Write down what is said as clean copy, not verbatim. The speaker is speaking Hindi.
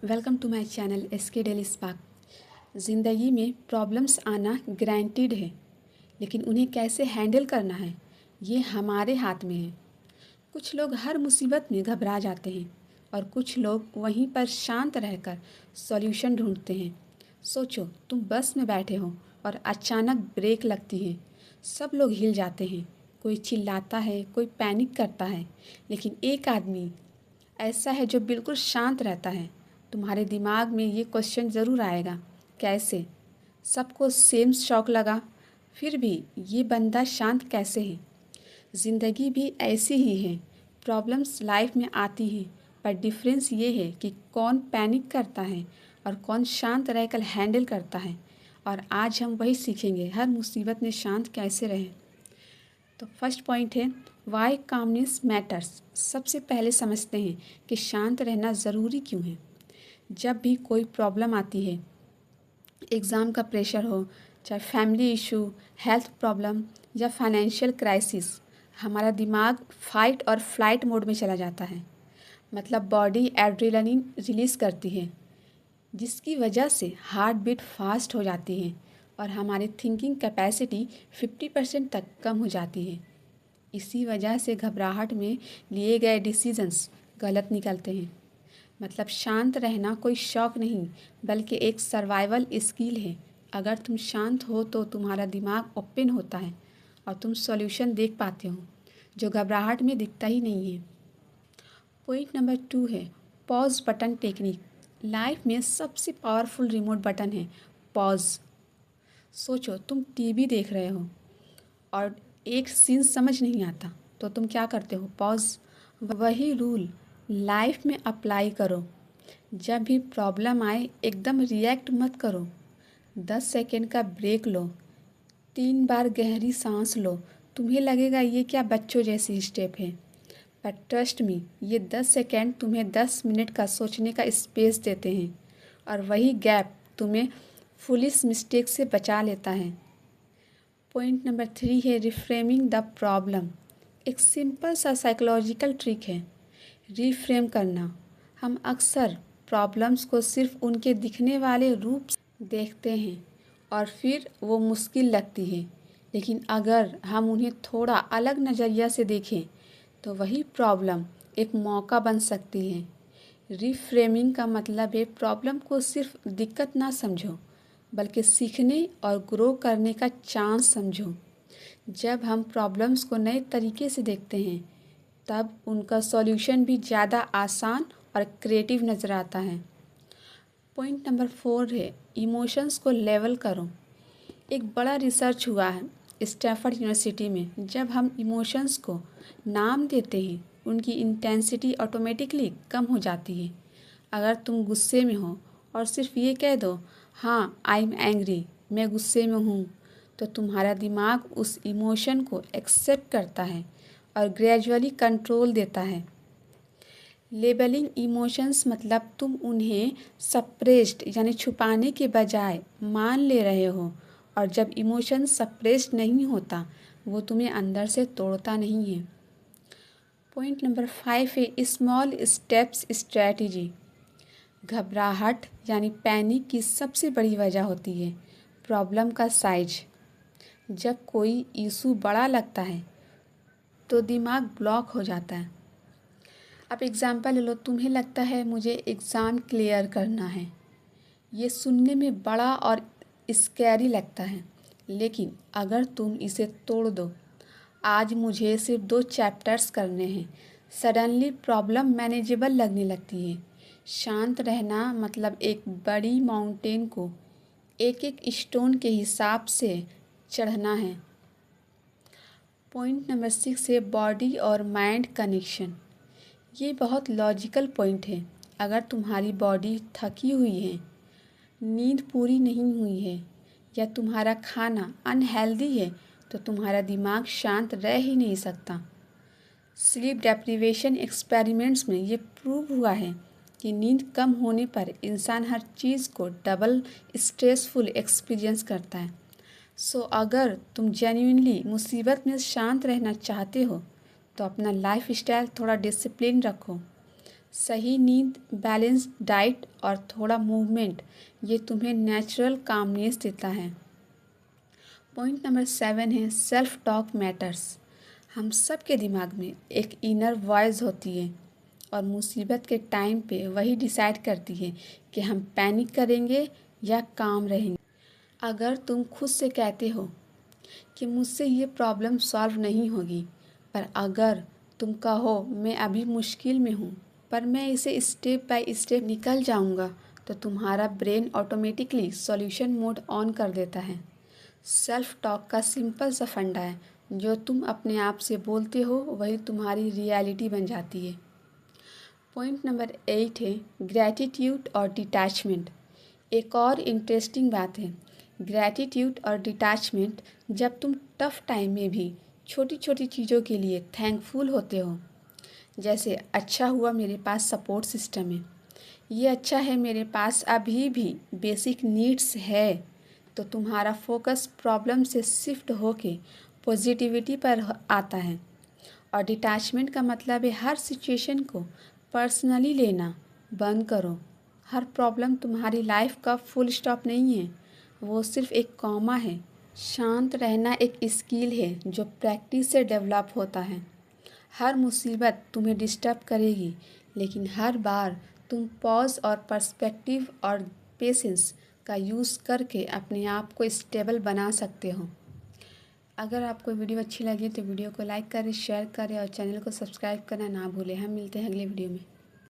Welcome to my channel SK daily spark. ज़िंदगी में प्रॉब्लम्स आना ग्रांटेड है, लेकिन उन्हें कैसे हैंडल करना है ये हमारे हाथ में है। कुछ लोग हर मुसीबत में घबरा जाते हैं और कुछ लोग वहीं पर शांत रहकर सॉल्यूशन ढूंढते हैं। सोचो, तुम बस में बैठे हो और अचानक ब्रेक लगती है। सब लोग हिल जाते हैं, कोई चिल्लाता है, कोई पैनिक करता है, लेकिन एक आदमी ऐसा है जो बिल्कुल शांत रहता है। तुम्हारे दिमाग में ये क्वेश्चन ज़रूर आएगा, कैसे? सबको सेम शॉक लगा, फिर भी ये बंदा शांत कैसे है? ज़िंदगी भी ऐसी ही है। प्रॉब्लम्स लाइफ में आती हैं, पर डिफरेंस ये है कि कौन पैनिक करता है और कौन शांत रहकर हैंडल करता है। और आज हम वही सीखेंगे, हर मुसीबत में शांत कैसे रहें। तो फर्स्ट पॉइंट है वाई कामनेस मैटर्स। सबसे पहले समझते हैं कि शांत रहना ज़रूरी क्यों है। जब भी कोई प्रॉब्लम आती है, एग्ज़ाम का प्रेशर हो, चाहे फैमिली इशू, हेल्थ प्रॉब्लम या फाइनेंशियल क्राइसिस, हमारा दिमाग फाइट और फ्लाइट मोड में चला जाता है। मतलब बॉडी एड्रेनलिन रिलीज़ करती है, जिसकी वजह से हार्ट बीट फास्ट हो जाती है और हमारी थिंकिंग कैपेसिटी 50% तक कम हो जाती है। इसी वजह से घबराहट में लिए गए डिसीजंस गलत निकलते हैं। मतलब शांत रहना कोई शौक नहीं, बल्कि एक सर्वाइवल स्किल है। अगर तुम शांत हो तो तुम्हारा दिमाग ओपन होता है और तुम सॉल्यूशन देख पाते हो जो घबराहट में दिखता ही नहीं है। पॉइंट नंबर 2 है पॉज बटन टेक्निक। लाइफ में सबसे पावरफुल रिमोट बटन है पॉज। सोचो, तुम टीवी देख रहे हो और एक सीन समझ नहीं आता, तो तुम क्या करते हो? पॉज। वही रूल लाइफ में अप्लाई करो। जब भी प्रॉब्लम आए एकदम रिएक्ट मत करो। 10 सेकेंड का ब्रेक लो, 3 बार गहरी सांस लो। तुम्हें लगेगा ये क्या बच्चों जैसी स्टेप है, पर ट्रस्ट मी, ये 10 सेकेंड तुम्हें 10 मिनट का सोचने का स्पेस देते हैं और वही गैप तुम्हें फुलिश मिस्टेक से बचा लेता है। पॉइंट नंबर 3 है रिफ्रेमिंग द प्रॉब्लम। एक सिंपल सा साइकोलॉजिकल ट्रिक है रीफ्रेम करना। हम अक्सर प्रॉब्लम्स को सिर्फ उनके दिखने वाले रूप से देखते हैं और फिर वो मुश्किल लगती है, लेकिन अगर हम उन्हें थोड़ा अलग नज़रिया से देखें तो वही प्रॉब्लम एक मौका बन सकती है। रीफ्रेमिंग का मतलब है प्रॉब्लम को सिर्फ दिक्कत ना समझो, बल्कि सीखने और ग्रो करने का चांस समझो। जब हम प्रॉब्लम्स को नए तरीके से देखते हैं, तब उनका सॉल्यूशन भी ज़्यादा आसान और क्रिएटिव नज़र आता है। पॉइंट नंबर 4 है इमोशंस को लेवल करो। एक बड़ा रिसर्च हुआ है स्टैनफोर्ड यूनिवर्सिटी में। जब हम इमोशंस को नाम देते हैं, उनकी इंटेंसिटी ऑटोमेटिकली कम हो जाती है। अगर तुम गुस्से में हो और सिर्फ ये कह दो, हाँ आई एम एंग्री, मैं गुस्से में हूँ, तो तुम्हारा दिमाग उस इमोशन को एक्सेप्ट करता है और ग्रेजुअली कंट्रोल देता है। लेबलिंग इमोशंस मतलब तुम उन्हें सप्रेस्ड यानी छुपाने के बजाय मान ले रहे हो, और जब इमोशन सप्रेस्ड नहीं होता, वो तुम्हें अंदर से तोड़ता नहीं है। पॉइंट नंबर 5 है स्मॉल स्टेप्स स्ट्रैटेजी। घबराहट यानी पैनिक की सबसे बड़ी वजह होती है प्रॉब्लम का साइज। जब कोई इशू बड़ा लगता है तो दिमाग ब्लॉक हो जाता है। अब एग्ज़ाम्पल ले लो, तुम्हें लगता है मुझे एग्ज़ाम क्लियर करना है। ये सुनने में बड़ा और स्कैरी लगता है, लेकिन अगर तुम इसे तोड़ दो, आज मुझे सिर्फ 2 चैप्टर्स करने हैं, सडनली प्रॉब्लम मैनेजेबल लगने लगती है। शांत रहना मतलब एक बड़ी माउंटेन को एक एक स्टोन के हिसाब से चढ़ना है। पॉइंट नंबर 6 है बॉडी और माइंड कनेक्शन। ये बहुत लॉजिकल पॉइंट है। अगर तुम्हारी बॉडी थकी हुई है, नींद पूरी नहीं हुई है या तुम्हारा खाना अनहेल्दी है, तो तुम्हारा दिमाग शांत रह ही नहीं सकता। स्लीप डेप्रिवेशन एक्सपेरिमेंट्स में ये प्रूव हुआ है कि नींद कम होने पर इंसान हर चीज़ को डबल स्ट्रेसफुल एक्सपीरियंस करता है। सो अगर तुम जेन्युइनली मुसीबत में शांत रहना चाहते हो, तो अपना लाइफ स्टाइल थोड़ा डिसिप्लिन रखो। सही नींद, बैलेंस्ड डाइट और थोड़ा मूवमेंट ये तुम्हें नेचुरल कामनेस देता है। पॉइंट नंबर 7 है सेल्फ टॉक मैटर्स। हम सब के दिमाग में एक इनर वॉइस होती है और मुसीबत के टाइम पे वही डिसाइड करती है कि हम पैनिक करेंगे या काम रहेंगे। अगर तुम खुद से कहते हो कि मुझसे ये प्रॉब्लम सॉल्व नहीं होगी, पर अगर तुम कहो मैं अभी मुश्किल में हूँ पर मैं इसे स्टेप बाय स्टेप निकल जाऊँगा, तो तुम्हारा brain automatically solution mode on कर देता है। सेल्फ टॉक का सिंपल सा फंडा है, जो तुम अपने आप से बोलते हो वही तुम्हारी रियलिटी बन जाती है। पॉइंट नंबर 8 है ग्रैटिट्यूड और डिटैचमेंट। एक और इंटरेस्टिंग बात है, ग्रैटिट्यूड और डिटैचमेंट। जब तुम टफ टाइम में भी छोटी छोटी चीज़ों के लिए थैंकफुल होते हो, जैसे अच्छा हुआ मेरे पास सपोर्ट सिस्टम है, ये अच्छा है मेरे पास अभी भी बेसिक नीड्स है, तो तुम्हारा फोकस प्रॉब्लम से शिफ्ट होके पॉजिटिविटी पर आता है। और डिटैचमेंट का मतलब है हर सिचुएशन को पर्सनली लेना बंद करो। हर प्रॉब्लम तुम्हारी लाइफ का फुल स्टॉप नहीं है, वो सिर्फ एक कॉमा है। शांत रहना एक स्किल है जो प्रैक्टिस से डेवलप होता है। हर मुसीबत तुम्हें डिस्टर्ब करेगी, लेकिन हर बार तुम पॉज और पर्सपेक्टिव और पेशेंस का यूज़ करके अपने आप को स्टेबल बना सकते हो। अगर आपको वीडियो अच्छी लगी तो वीडियो को लाइक करें, शेयर करें और चैनल को सब्सक्राइब करना ना भूलें। हम मिलते हैं अगले वीडियो में।